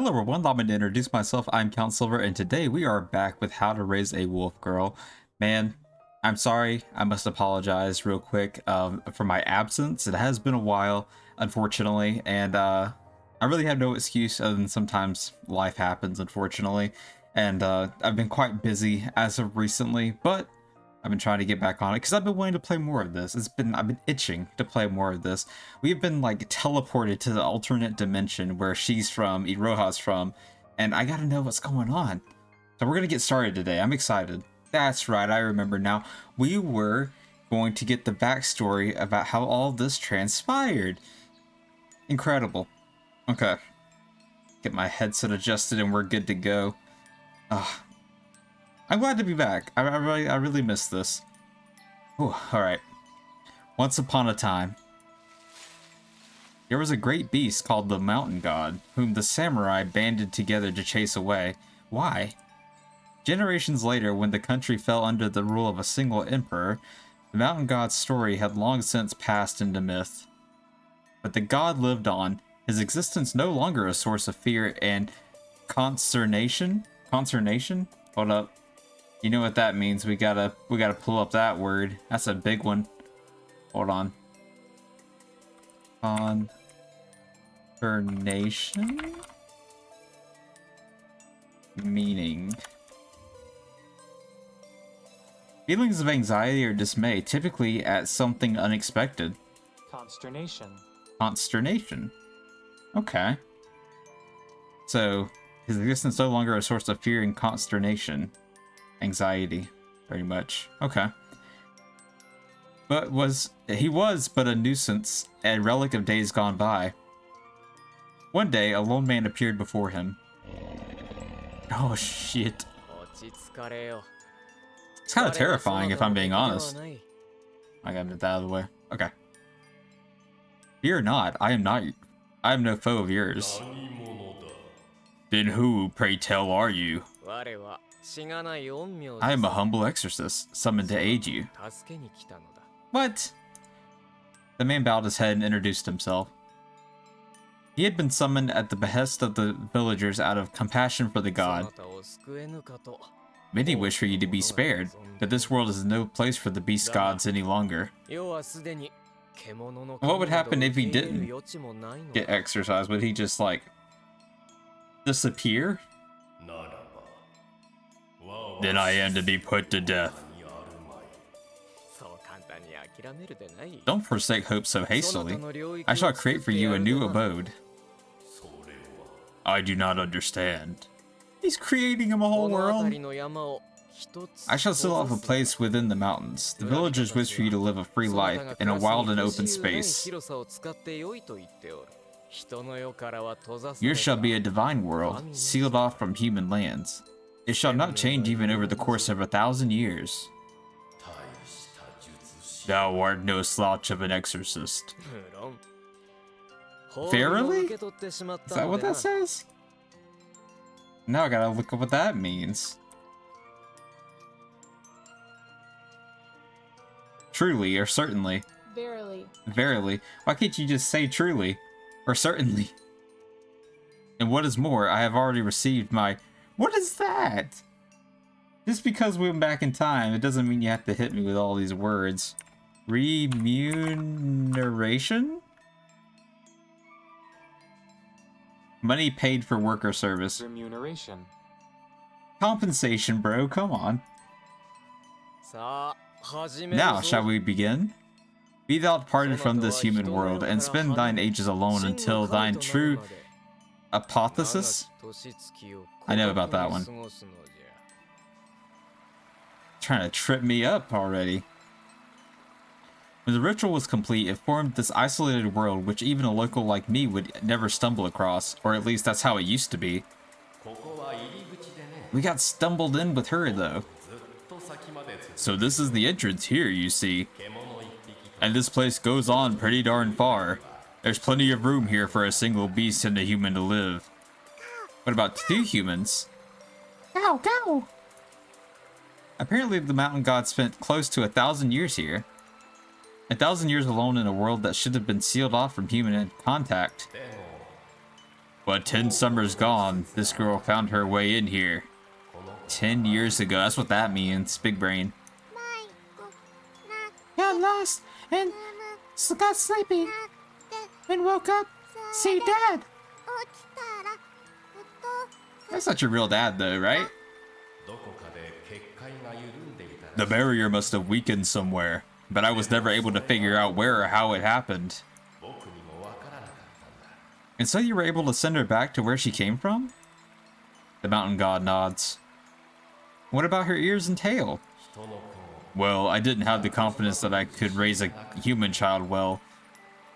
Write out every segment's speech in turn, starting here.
Hello everyone, allow me to introduce myself. I'm Count Silver, and today we are back with How to Raise a Wolf Girl. Man, I'm sorry, I must apologize real quick for my absence. It has been a while, unfortunately, and I really have no excuse other than sometimes life happens, unfortunately. And I've been quite busy as of recently, but I've been trying to get back on it because I've been wanting to play more of this. I've been itching to play more of this. We've been like teleported to the alternate dimension where she's from, Iroha's from, and I gotta know what's going on. So we're gonna get started today. I'm excited. That's right, I remember now. We were going to get the backstory about how all this transpired. Incredible. Okay. Get my headset adjusted and we're good to go. I'm glad to be back. I really missed this. Ooh, alright. Once upon a time, there was a great beast called the Mountain God, whom the samurai banded together to chase away. Why? Generations later, when the country fell under the rule of a single emperor, the Mountain God's story had long since passed into myth. But the god lived on, his existence no longer a source of fear and consternation? Consternation? Hold up. You know what that means. We gotta pull up that word. That's a big one. Hold on. Consternation? Meaning. Feelings of anxiety or dismay, typically at something unexpected. Consternation. Consternation. Okay. So, his existence no longer a source of fear and consternation. Anxiety, pretty much. Okay. But he was but a nuisance, a relic of days gone by. One day, a lone man appeared before him. Oh shit. It's kind of terrifying if I'm being honest. I gotta get that out of the way. Okay. Fear not, I am no foe of yours. Then who, pray tell, are you? I am a humble exorcist, summoned to aid you. What? The man bowed his head and introduced himself. He had been summoned at the behest of the villagers out of compassion for the god. Many wish for you to be spared, but this world is no place for the beast gods any longer. What would happen if he didn't get exorcised? Would he just, like, disappear? Then I am to be put to death. Don't forsake hope so hastily. I shall create for you a new abode. I do not understand. He's creating him a whole world. I shall seal off a place within the mountains. The villagers wish for you to live a free life in a wild and open space. Yours shall be a divine world, sealed off from human lands. It shall not change even over the course of 1,000 years. Thou art no slouch of an exorcist. Verily? Is that what that says? Now I gotta look up what that means. Truly, or certainly. Verily. Verily. Why can't you just say truly? Or certainly? And what is more, I have already received my... What is that? Just because we went back in time, it doesn't mean you have to hit me with all these words. Remuneration? Money paid for work or service. Remuneration. Compensation, bro, come on. Now, shall we begin? Be thou departed from this human world, and spend thine ages alone until thine true apotheosis? I know about that one. Trying to trip me up already. When the ritual was complete, it formed this isolated world which even a local like me would never stumble across, or at least that's how it used to be. We got stumbled in with her though. So this is the entrance here, you see. And this place goes on pretty darn far. There's plenty of room here for a single beast and a human to live. What about 2 humans? Go, go! Apparently the mountain god spent close to 1,000 years here. 1,000 years alone in a world that should have been sealed off from human contact. But 10 summers gone, this girl found her way in here. 10 years ago, that's what that means, big brain. Got lost and got sleepy and woke up, see dad. That's not your real dad though, right? The barrier must have weakened somewhere, but I was never able to figure out where or how it happened. And so you were able to send her back to where she came from? The mountain god nods. What about her ears and tail? Well, I didn't have the confidence that I could raise a human child well.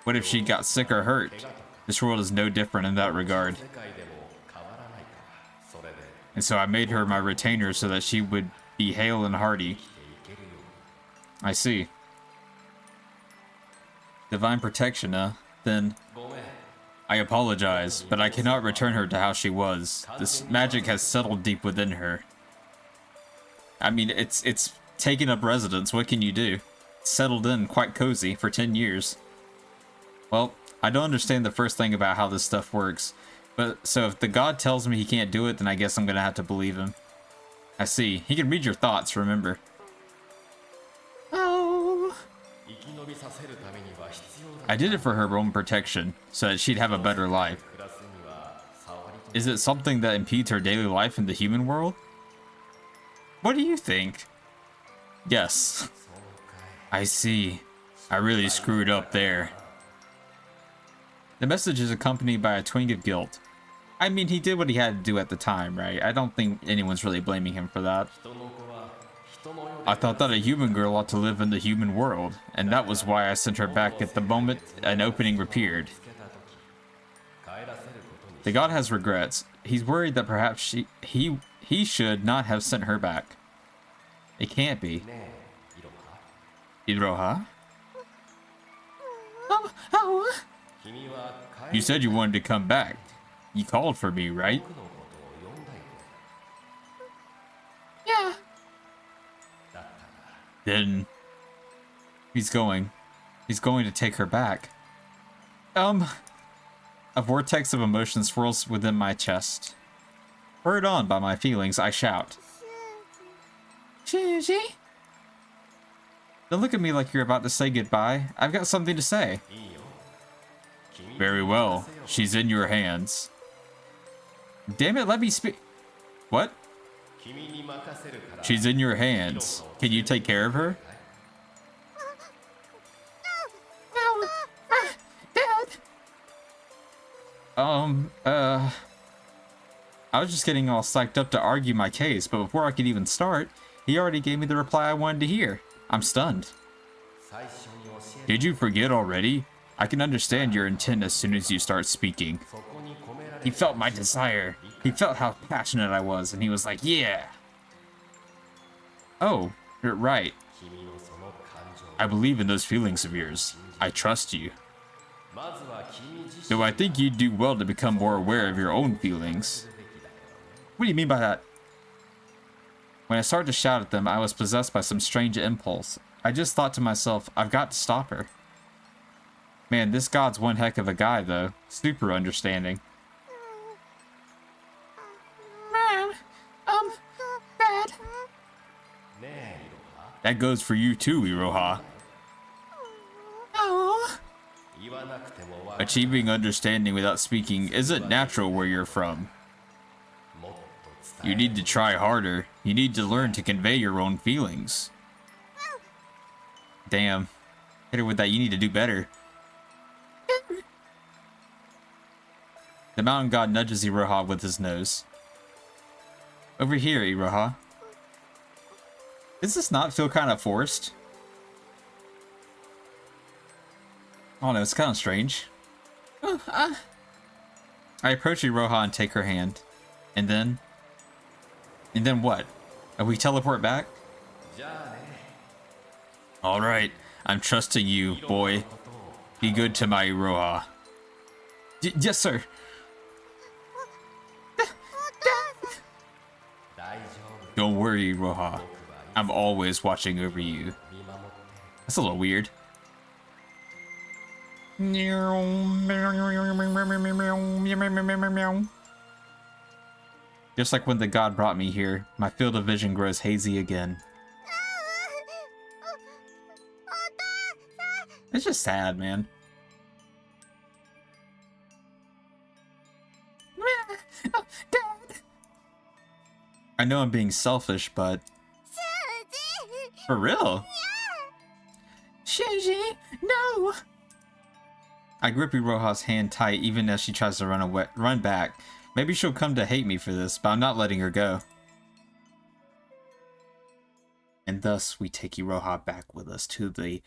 What if she got sick or hurt? This world is no different in that regard. And so I made her my retainer so that she would be hale and hearty. I see. Divine protection, Then... I apologize, but I cannot return her to how she was. This magic has settled deep within her. I mean, it's taken up residence. What can you do? It's settled in quite cozy for 10 years. Well, I don't understand the first thing about how this stuff works. But so if the god tells me he can't do it, then I guess I'm gonna have to believe him. I see. He can read your thoughts, remember. Oh. I did it for her own protection, so that she'd have a better life. Is it something that impedes her daily life in the human world? What do you think? Yes. I see. I really screwed up there. The message is accompanied by a twinge of guilt. I mean, he did what he had to do at the time, right? I don't think anyone's really blaming him for that. I thought that a human girl ought to live in the human world, and that was why I sent her back at the moment an opening appeared. The god has regrets. He's worried that perhaps he should not have sent her back. It can't be. Iroha? Oh. You said you wanted to come back. You called for me, right? Yeah. Then he's going to take her back. A vortex of emotion swirls within my chest. Spurred on by my feelings, I shout. Shuji? Don't look at me like you're about to say goodbye. I've got something to say. Very well. She's in your hands. Damn it, let me speak. What? She's in your hands. Can you take care of her? No. Dad. I was just getting all psyched up to argue my case, but before I could even start, he already gave me the reply I wanted to hear. I'm stunned. Did you forget already? I can understand your intent as soon as you start speaking. He felt my desire. He felt how passionate I was, and he was like, yeah. Oh, you're right. I believe in those feelings of yours. I trust you. Though I think you'd do well to become more aware of your own feelings. What do you mean by that? When I started to shout at them, I was possessed by some strange impulse. I just thought to myself, I've got to stop her. Man, this god's one heck of a guy, though. Super understanding. Dad. That goes for you too, Iroha. Oh. Achieving understanding without speaking isn't natural where you're from. You need to try harder. You need to learn to convey your own feelings. Damn. Hit her with that, you need to do better. The mountain god nudges Iroha with his nose. Over here, Iroha. Does this not feel kind of forced? Oh no, it's kind of strange. I approach Iroha and take her hand. And then what? We teleport back? Alright, I'm trusting you, boy. Be good to my Iroha. Yes, sir. Don't worry, Iroha. I'm always watching over you. That's a little weird. Just like when the god brought me here, my field of vision grows hazy again. It's just sad, man. Oh, Dad. I know I'm being selfish, but... For real? Shinji, no! I grip Iroha's hand tight even as she tries to run back. Maybe she'll come to hate me for this, but I'm not letting her go. And thus, we take Iroha back with us to the,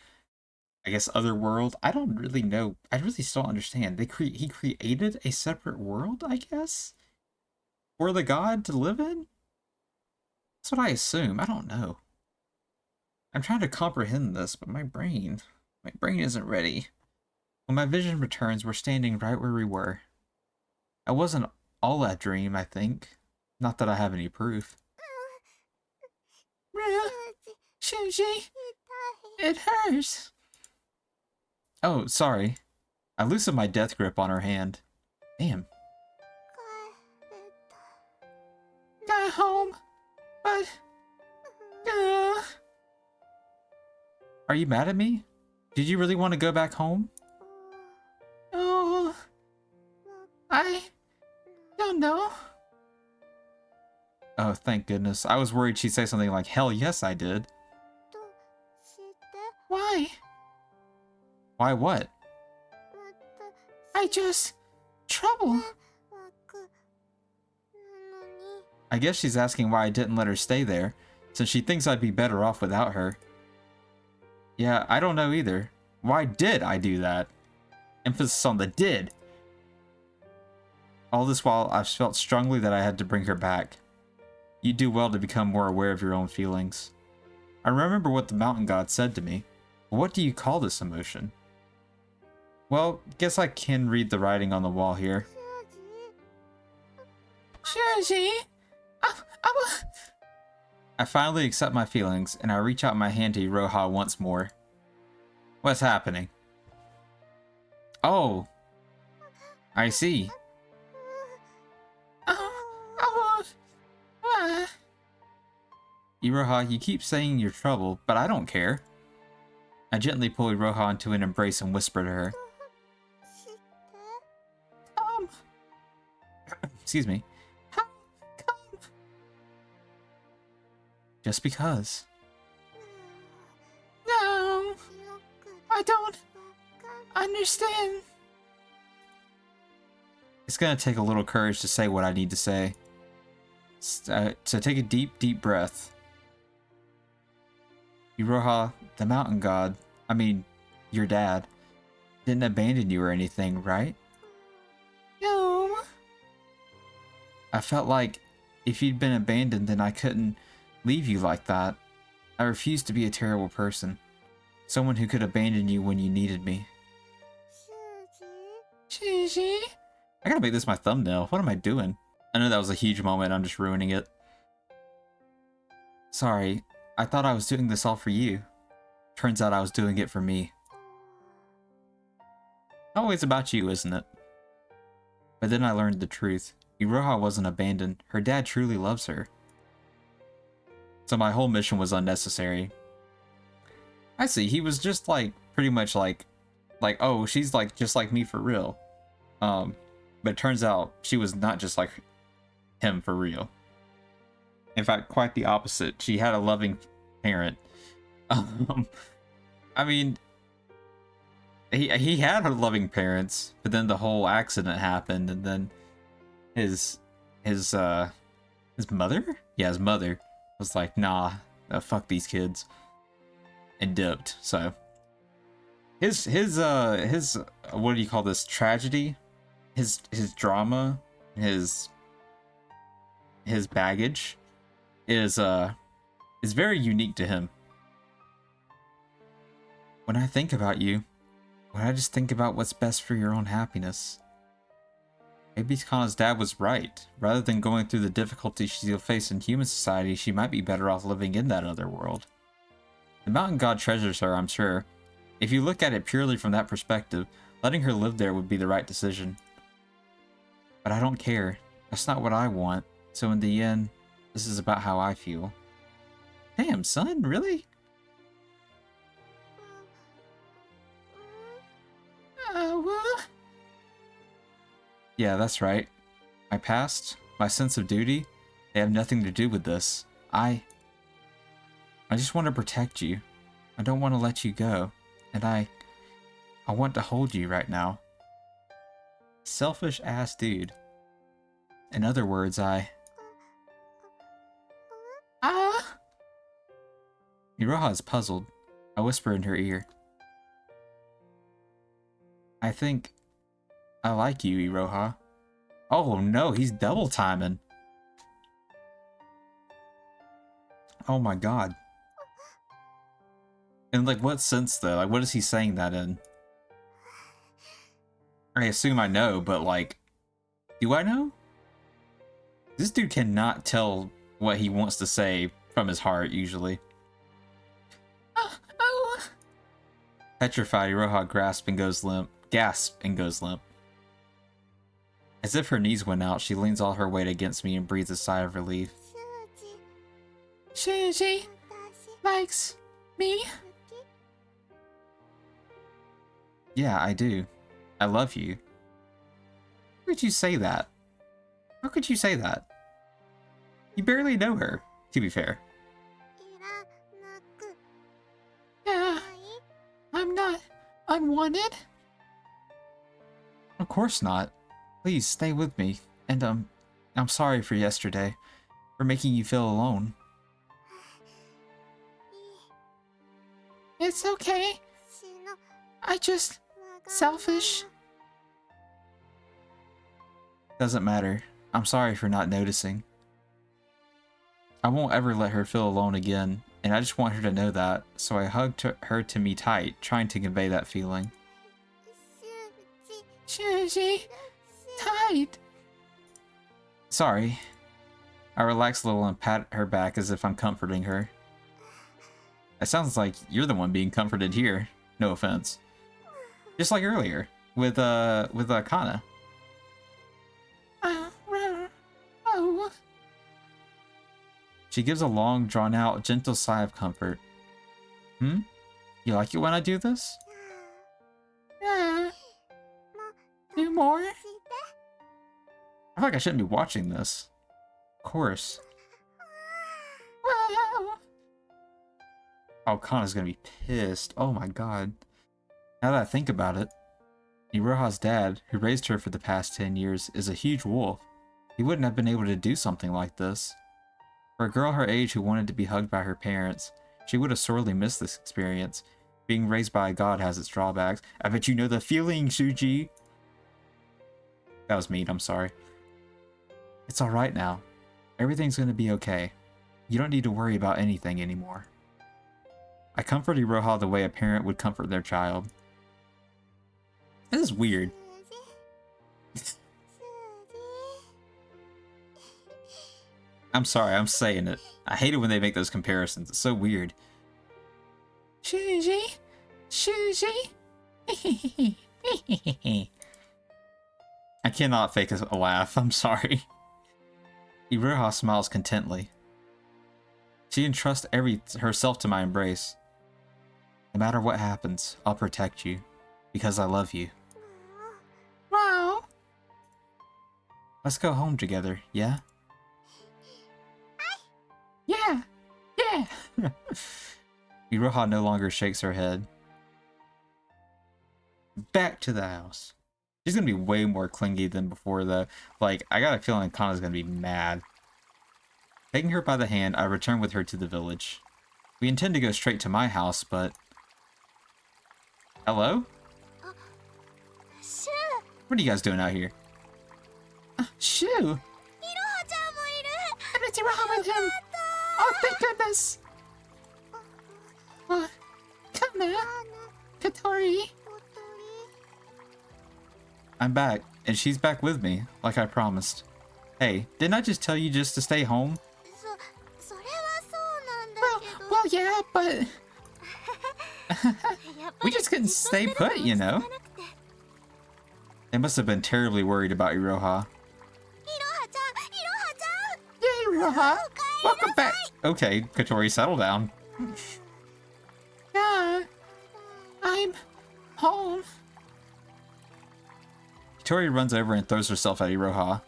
I guess, other world. I don't really know. I really still don't understand. He created a separate world, I guess? For the god to live in? That's what I assume. I don't know. I'm trying to comprehend this, but my brain isn't ready. When my vision returns, we're standing right where we were. I wasn't all that dream, I think. Not that I have any proof. Shinji, it hurts. Oh, sorry. I loosened my death grip on her hand. Damn. Got home, but... Are you mad at me? Did you really want to go back home? Oh... I... don't know. Oh, thank goodness. I was worried she'd say something like, hell yes, I did. Why? Why what? I just... trouble. I guess she's asking why I didn't let her stay there, since she thinks I'd be better off without her. Yeah, I don't know either. Why did I do that? Emphasis on the did. All this while, I've felt strongly that I had to bring her back. You do well to become more aware of your own feelings. I remember what the mountain god said to me. What do you call this emotion? Well, guess I can read the writing on the wall here. Shinji! I finally accept my feelings, and I reach out my hand to Iroha once more. What's happening? Oh! I see. Iroha, you keep saying you're trouble, but I don't care. I gently pull Iroha into an embrace and whisper to her. Excuse me. Come. Just because. No, I don't understand. It's gonna take a little courage to say what I need to say. So take a deep, deep breath. Iroha, the mountain god, I mean, your dad, didn't abandon you or anything, right? No. I felt like if you'd been abandoned, then I couldn't leave you like that. I refused to be a terrible person. Someone who could abandon you when you needed me. Shinji? I gotta make this my thumbnail. What am I doing? I know that was a huge moment. I'm just ruining it. Sorry. I thought I was doing this all for you. Turns out I was doing it for me. Always about you, isn't it? But then I learned the truth. Iroha wasn't abandoned. Her dad truly loves her. So my whole mission was unnecessary. I see. He was just like, pretty much like, oh, she's like, just like me for real. But it turns out she was not just like him for real. In fact, quite the opposite. She had a loving parent. I mean, he had her loving parents, but then the whole accident happened, and then his mother? Yeah, his mother was like, nah, fuck these kids, and dipped. So his what do you call this, tragedy? His drama, his baggage is very unique to him. When I think about you, when I just think about what's best for your own happiness, maybe Kana's dad was right. Rather than going through the difficulties she'll face in human society, she might be better off living in that other world. The mountain god treasures her, I'm sure. If you look at it purely from that perspective, Letting her live there would be the right decision. But I don't care. That's not what I want. So in the end, this is about how I feel. Damn, son, really? Yeah, that's right. My past, my sense of duty, they have nothing to do with this. I just want to protect you. I don't want to let you go. And I want to hold you right now. Selfish ass dude. In other words, Iroha is puzzled. I whisper in her ear. I think I like you, Iroha. Oh no, he's double timing. Oh my god. In like what sense though? Like what is he saying that in? I assume I know, but like, do I know? This dude cannot tell what he wants to say from his heart usually. Petrified, Iroha gasps and goes limp. As if her knees went out, she leans all her weight against me and breathes a sigh of relief. Shuji likes me. Yeah, I do. I love you. How could you say that? How could you say that? You barely know her, to be fair. Yeah, I'm not unwanted. Of course not. Please stay with me. And I'm sorry for yesterday, for making you feel alone. It's okay. I just selfish. Doesn't matter. I'm sorry for not noticing. I won't ever let her feel alone again, and I just want her to know that, so I hugged her to me tight, trying to convey that feeling. Shuji, tight. Sorry. I relax a little and pat her back as if I'm comforting her. It sounds like you're the one being comforted here. No offense. Just like earlier with Kana. She gives a long, drawn-out, gentle sigh of comfort. You like it when I do this? Yeah. Do more? I feel like I shouldn't be watching this. Of course. Oh, Kana's gonna be pissed. Oh my god. Now that I think about it, Iroha's dad, who raised her for the past 10 years, is a huge wolf. He wouldn't have been able to do something like this. For a girl her age who wanted to be hugged by her parents, she would have sorely missed this experience. Being raised by a god has its drawbacks. I bet you know the feeling, Shuji! That was mean, I'm sorry. It's alright now. Everything's gonna be okay. You don't need to worry about anything anymore. I comfort Iroha the way a parent would comfort their child. This is weird. I'm sorry, I'm saying it. I hate it when they make those comparisons. It's so weird. Shuji? Shuji? I cannot fake a laugh, I'm sorry. Iroha smiles contently. She entrusts herself to my embrace. No matter what happens, I'll protect you. Because I love you. Wow. Let's go home together, yeah? Yeah! Yeah! Iroha no longer shakes her head. Back to the house. She's gonna be way more clingy than before though. Like, I got a feeling Kana's gonna be mad. Taking her by the hand, I return with her to the village. We intend to go straight to my house, but... Hello? What are you guys doing out here? Shoo! And it's Iroha with him! Oh, thank goodness! What? Kana? Katori? I'm back, and she's back with me, like I promised. Hey, didn't I just tell you just to stay home? Well, yeah, but... we just couldn't stay put, you know? They must have been terribly worried about Iroha. Yay, Iroha! Welcome back! Okay, Kotori, settle down. Yeah, I'm home. Kotori runs over and throws herself at Iroha.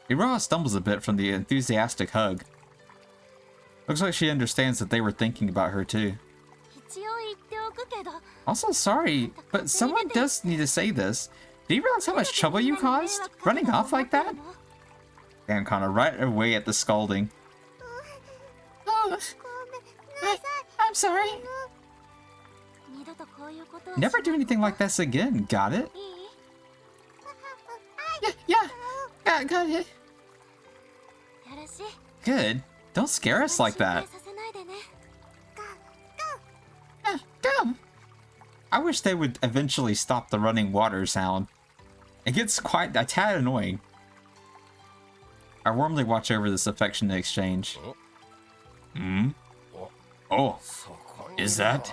Iroha stumbles a bit from the enthusiastic hug. Looks like she understands that they were thinking about her too. Also, sorry, but someone does need to say this. Do you realize how much trouble you caused? Running off like that? Dan kind of right away at the scalding. Oh, I'm sorry. Never do anything like this again, got it? Yeah, got it. Good. Don't scare us like that. Go. I wish they would eventually stop the running water sound. It gets quite a tad annoying. I warmly watch over this affectionate exchange. Hmm? Oh, is that?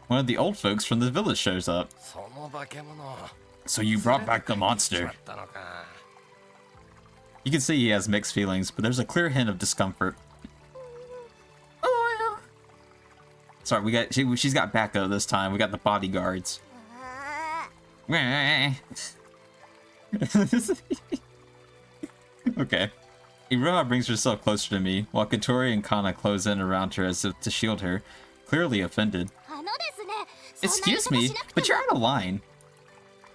One of the old folks from the village shows up. So you brought back the monster. You can see he has mixed feelings, but there's a clear hint of discomfort. Oh, yeah. Sorry, she's got backup this time. We got the bodyguards. Okay. Iroha brings herself closer to me, while Kotori and Kana close in around her as if to shield her, clearly offended. Excuse me, but you're out of line.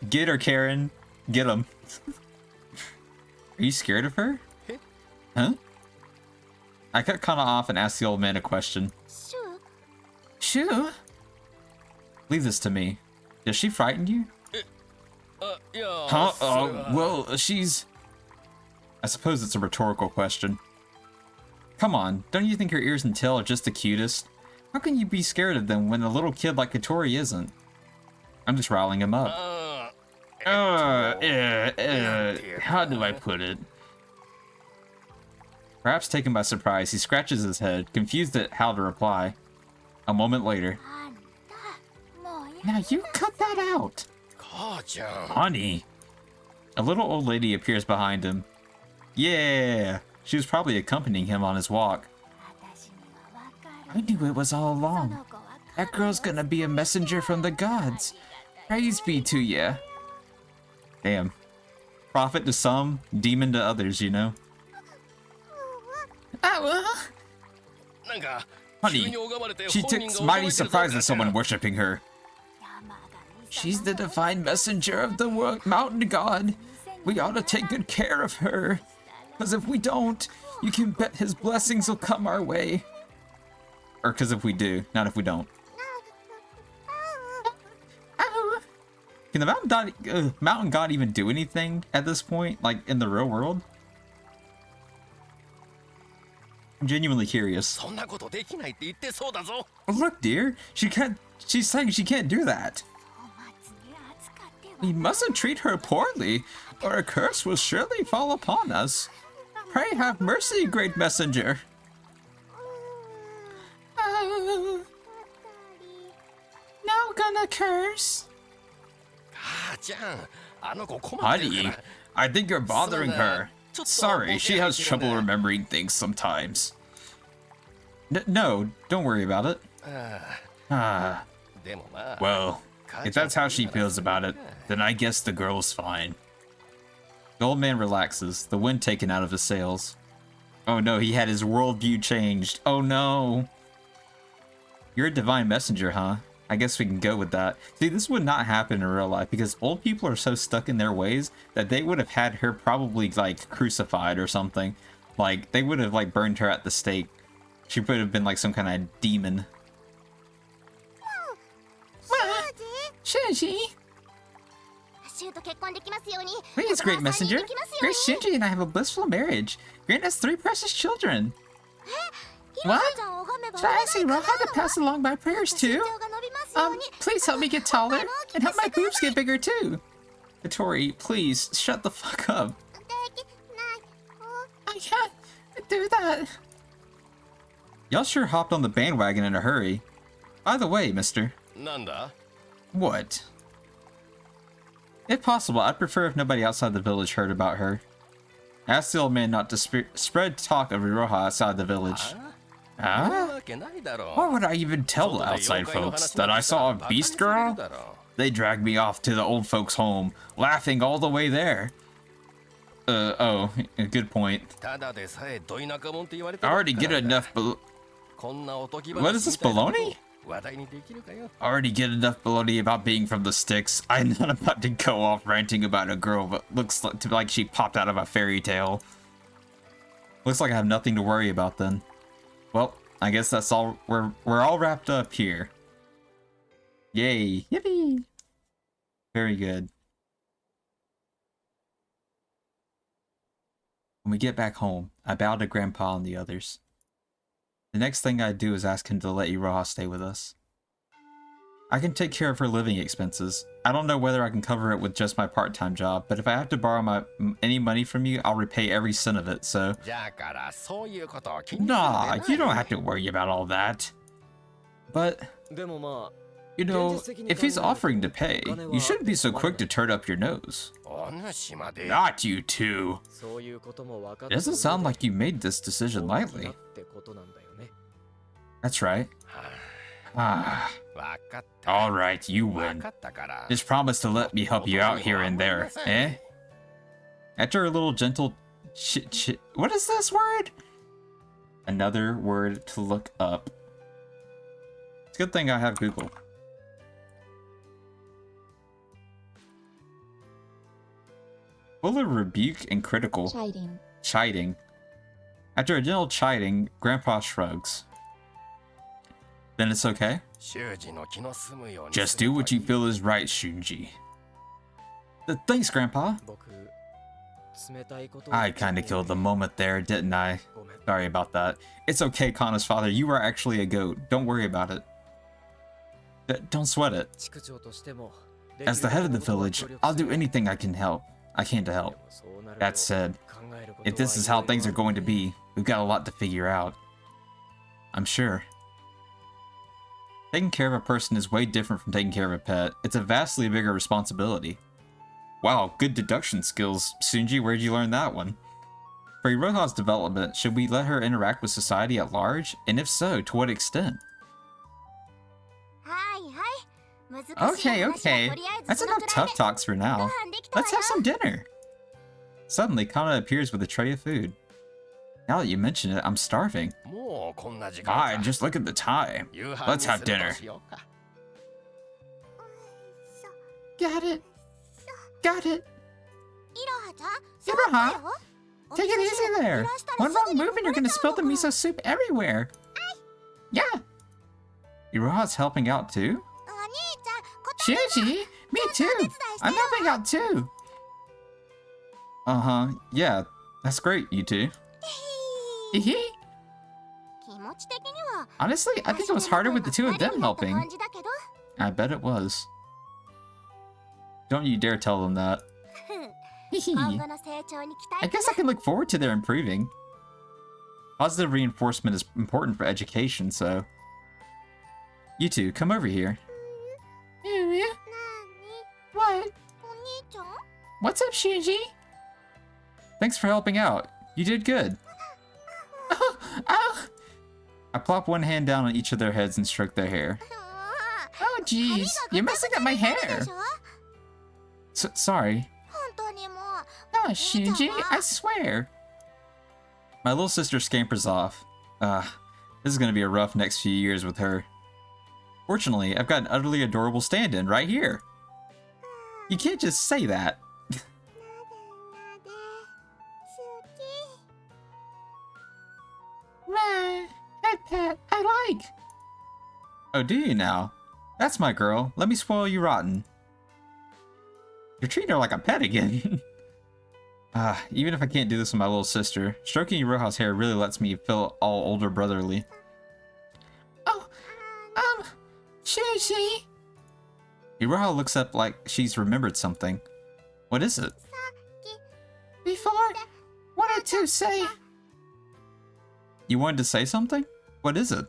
Get her, Karen. Get him. Are you scared of her? Huh? I cut Kana off and asked the old man a question. Shoo? Leave this to me. Does she frighten you? Huh? Well, she's... I suppose it's a rhetorical question. Come on, don't you think her ears and tail are just the cutest? How can you be scared of them when a little kid like Kotori isn't? I'm just riling him up. How do I put it? Perhaps taken by surprise, he scratches his head, confused at how to reply. A moment later. Now you cut that out! Honey! A little old lady appears behind him. Yeah! She was probably accompanying him on his walk. I knew it was all along. That girl's gonna be a messenger from the gods. Praise be to ya. Damn. Prophet to some, demon to others, you know? Honey, she took mighty surprise at someone worshipping her. She's the divine messenger of the mountain god. We ought to take good care of her. Because if we don't, you can bet his blessings will come our way. Or because if we do, not if we don't. Can the mountain god even do anything at this point, like in the real world? I'm genuinely curious. Oh, look, dear, she's saying she can't do that. We mustn't treat her poorly, or a curse will surely fall upon us. Pray have mercy, great messenger. Oh, now gonna curse. Honey, I think you're bothering her. Sorry, she has trouble remembering things sometimes. No, don't worry about it. Well, if that's how she feels about it, then I guess the girl's fine. The old man relaxes, the wind taken out of his sails. Oh no, he had his worldview changed. Oh no. You're a divine messenger, huh? I guess we can go with that. See, this would not happen in real life because old people are so stuck in their ways that they would have had her probably like crucified or something. Like they would have like burned her at the stake. She would have been like some kind of demon. Shuji? Please, great messenger. Great Shuji and I have a blissful marriage. Grant us 3 precious children. What? Should I ask Iroha to pass along my prayers too? Please help me get taller and help my boobs get bigger too. Kotori, please shut the fuck up. I can't do that. Y'all sure hopped on the bandwagon in a hurry. By the way, mister. What? If possible, I'd prefer if nobody outside the village heard about her. Ask the old man not to spread talk of Iroha outside the village. Huh? Why would I even tell the outside folks that I saw a beast girl? They dragged me off to the old folks' home, laughing all the way there. Oh, a good point. I already get enough What is this, baloney? I already get enough baloney about being from the sticks. I'm not about to go off ranting about a girl that looks like she popped out of a fairy tale. Looks like I have nothing to worry about then. Well, I guess that's all. We're all wrapped up here. Yay! Yippee! Very good. When we get back home, I bow to Grandpa and the others. The next thing I do is ask him to let Iroha stay with us. I can take care of her living expenses. I don't know whether I can cover it with just my part-time job, but if I have to borrow any money from you, I'll repay every cent of it, so... Nah, you don't have to worry about all that. But, you know, if he's offering to pay, you shouldn't be so quick to turn up your nose. Not you two. It doesn't sound like you made this decision lightly. That's right. Ah. Alright, you win. Just promise to let me help you out here and there, eh? After a little gentle what is this word? Another word to look up. It's a good thing I have Google. Full of rebuke and critical. Chiding. After a gentle chiding, Grandpa shrugs. Then it's okay? Just do what you feel is right, Shunji. Thanks, Grandpa. I kinda killed the moment there, didn't I? Sorry about that. It's okay, Kana's father. You are actually a goat. Don't worry about it. Don't sweat it. As the head of the village, I'll do anything I can to help. That said, if this is how things are going to be, we've got a lot to figure out. I'm sure. Taking care of a person is way different from taking care of a pet. It's a vastly bigger responsibility. Wow, good deduction skills. Sunji, where'd you learn that one? For Iroha's development, should we let her interact with society at large? And if so, to what extent? Okay. That's enough tough talks for now. Let's have some dinner. Suddenly, Kana appears with a tray of food. Now that you mention it, I'm starving. Just look at the time. Let's have dinner. Got it. Iroha, take it easy there. One wrong move and you're gonna spill the miso soup everywhere. Yeah. Iroha's helping out too? Shuji, me too. I'm helping out too. Yeah, that's great, you two. Honestly, I think it was harder with the two of them helping. I bet it was. Don't you dare tell them that. I guess I can look forward to their improving. Positive reinforcement is important for education, so... You two, come over here. What? What's up, Shuji? Thanks for helping out. You did good. I plop one hand down on each of their heads and stroke their hair. Oh, jeez. You're messing up my hair. Sorry. No, Shuji, I swear. My little sister scampers off. This is gonna be a rough next few years with her. Fortunately, I've got an utterly adorable stand-in right here. You can't just say that. Head pet, I like. Oh, do you now? That's my girl. Let me spoil you rotten. You're treating her like a pet again. Even if I can't do this with my little sister, stroking Iroha's hair really lets me feel all older brotherly. Oh, Shuji. Iroha looks up like she's remembered something. What is it? Before, wanted to say... You wanted to say something? What is it?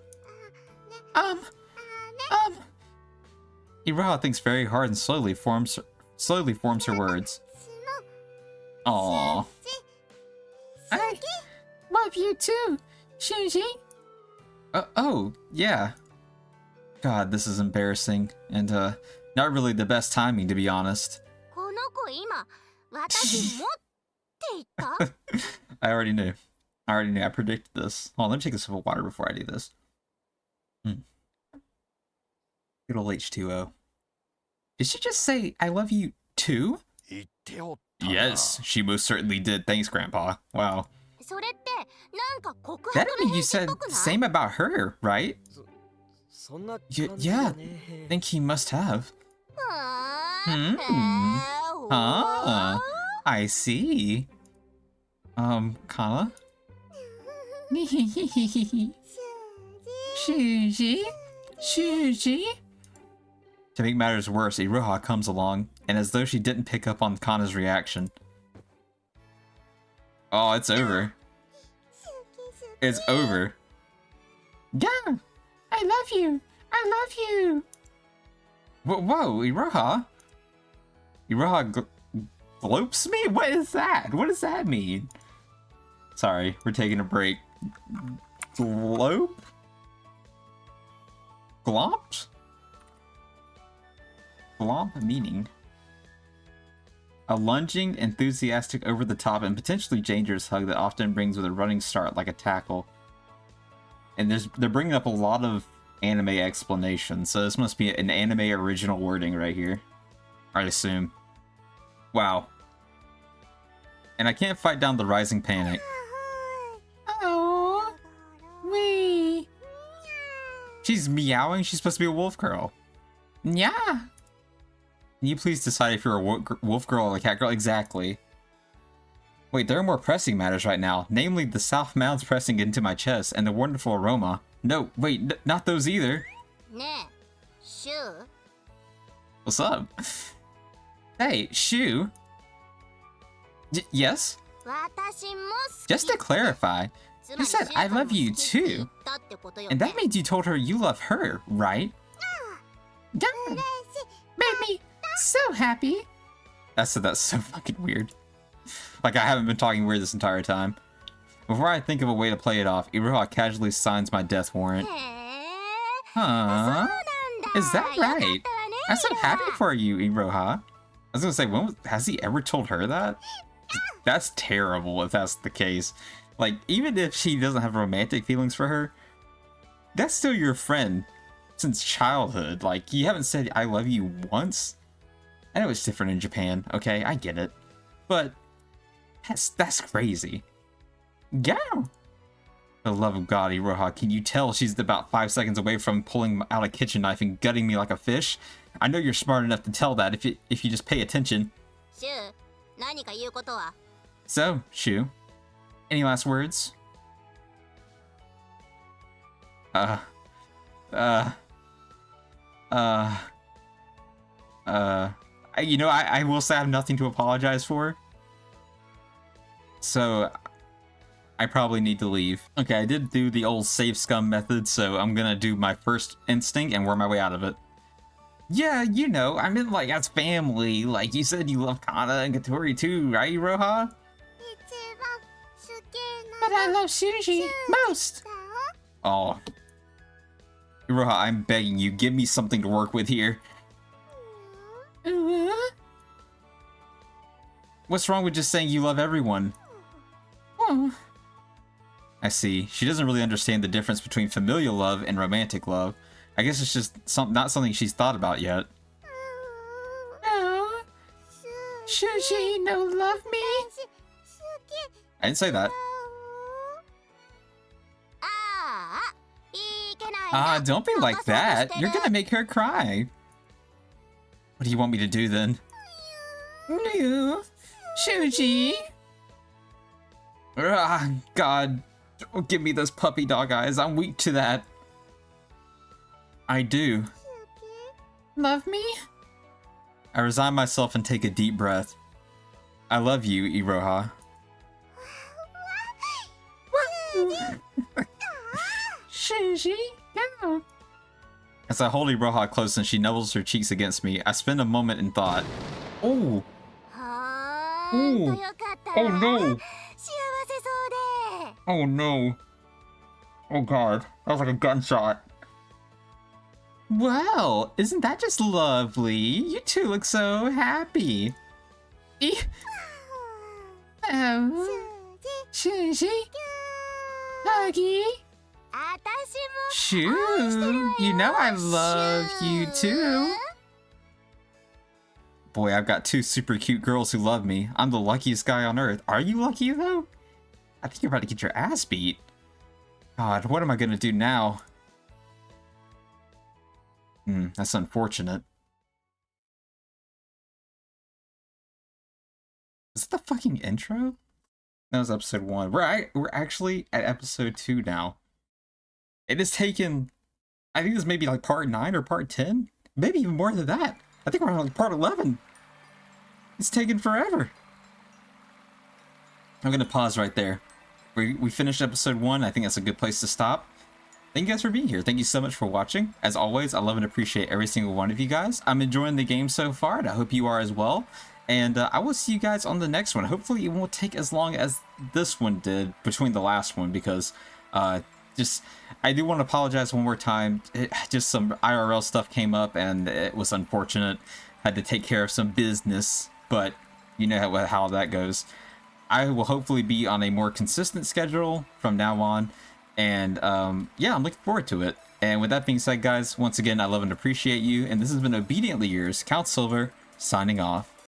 Iroha thinks very hard and slowly forms her words. Aww. I love you too, Shuji. Oh, yeah. God, this is embarrassing, and not really the best timing, to be honest. I already knew. I predicted this. Hold on, let me take a sip of water before I do this. Good old H2O. Did she just say, I love you too? Yes, she most certainly did. Thanks, Grandpa. Wow. That means you said the same about her, right? Yeah, I think he must have. Ah, I see. Kana? Shuji? To make matters worse, Iroha comes along, and as though she didn't pick up on Kana's reaction. Oh, it's over. It's over. Yeah, I love you. I love you. Whoa, Iroha? Iroha glopes me? What is that? What does that mean? Sorry, we're taking a break. Glope? Glomp? Glomp meaning? A lunging, enthusiastic, over-the-top, and potentially dangerous hug that often brings with a running start like a tackle. And they're bringing up a lot of anime explanations, so this must be an anime original wording right here. I assume. Wow. And I can't fight down the rising panic. Oh, wee. She's meowing. She's supposed to be a wolf girl. Yeah. Can you please decide if you're a wolf girl or a cat girl? Exactly. Wait, there are more pressing matters right now. Namely, the soft mouths pressing into my chest and the wonderful aroma. No, wait, not those either. What's up? Hey, Shu. Yes? Just to clarify, you said I love you too. And that means you told her you love her, right? Yeah. Made me so happy. That's so fucking weird. Like I haven't been talking weird this entire time. Before I think of a way to play it off, Iroha casually signs my death warrant. Huh? Is that right? I'm so happy for you, Iroha. I was gonna say, has he ever told her that? That's terrible if that's the case. Like, even if she doesn't have romantic feelings for her, that's still your friend since childhood. Like, you haven't said I love you once? I know it's different in Japan, okay? I get it. But that's crazy. Yeah. For the love of God, Iroha, can you tell she's about 5 seconds away from pulling out a kitchen knife and gutting me like a fish? I know you're smart enough to tell that if you just pay attention. So, Shu, any last words? I will say I have nothing to apologize for. So, I probably need to leave. Okay, I did do the old save scum method, so I'm gonna do my first instinct and work my way out of it. Yeah, you know, I mean, like, as family. Like, you said you love Kana and Katori too, right, Iroha? But I love Shuji most. Oh. Iroha, I'm begging you, give me something to work with here. What's wrong with just saying you love everyone? Oh. I see. She doesn't really understand the difference between familial love and romantic love. I guess it's just not something she's thought about yet. Oh. Shuji no love me? I didn't say that. Don't be like that. You're gonna make her cry. What do you want me to do then? No. Shuji. God. Don't give me those puppy dog eyes. I'm weak to that. I do. Love me? I resign myself and take a deep breath. I love you, Iroha. Shuji, go. As I hold Iroha close and she nubbles her cheeks against me, I spend a moment in thought. Oh, はーんと oh, よかったわ oh no, 幸せそうで oh no, oh god, that was like a gunshot. Well, isn't that just lovely? You two look so happy. Oh, 数字 Shuji, Huggy, あたし Shoo, も愛してるわよ you know I love you too. Boy, I've got two super cute girls who love me. I'm the luckiest guy on earth. Are you lucky though? I think you're about to get your ass beat. God, what am I gonna do now? That's unfortunate. Is it the fucking intro? That was episode 1. We're actually at episode 2 now. It has taken, I think this may be like part 9 or part 10, maybe even more than that. I think we're on like part 11. It's taken forever. I'm gonna pause right there. We finished episode 1. I think that's a good place to stop. Thank you guys for being here. Thank you so much for watching. As always, I love and appreciate every single one of you guys. I'm enjoying the game so far, and I hope you are as well. And I will see you guys on the next one. Hopefully it won't take as long as this one did between the last one, because I do want to apologize one more time. Just some IRL stuff came up and it was unfortunate. Had to take care of some business, but you know how that goes. I will hopefully be on a more consistent schedule from now on. And yeah, I'm looking forward to it. And with that being said, guys, once again, I love and appreciate you. And this has been Obediently Yours, Count Silver, signing off.